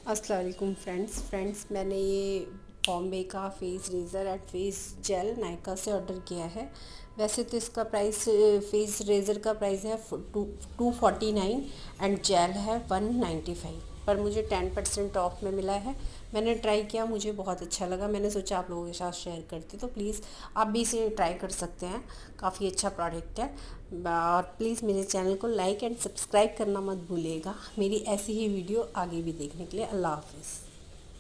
अस्सलाम वालेकुम फ्रेंड्स, मैंने ये बॉम्बे का face razor and face gel Nykaa से ऑर्डर किया है। वैसे तो इसका प्राइस फेस रेज़र का प्राइस है 249 एंड जेल है 195, पर मुझे 10% ऑफ में मिला है। मैंने ट्राई किया, मुझे बहुत अच्छा लगा। मैंने सोचा आप लोगों के साथ शेयर करती, तो प्लीज़ आप भी इसे ट्राई कर सकते हैं। काफ़ी अच्छा प्रोडक्ट है। और प्लीज़ मेरे चैनल को लाइक एंड सब्सक्राइब करना मत भूलिएगा, मेरी ऐसी ही वीडियो आगे भी देखने के लिए। अल्लाह हाफ़िज़।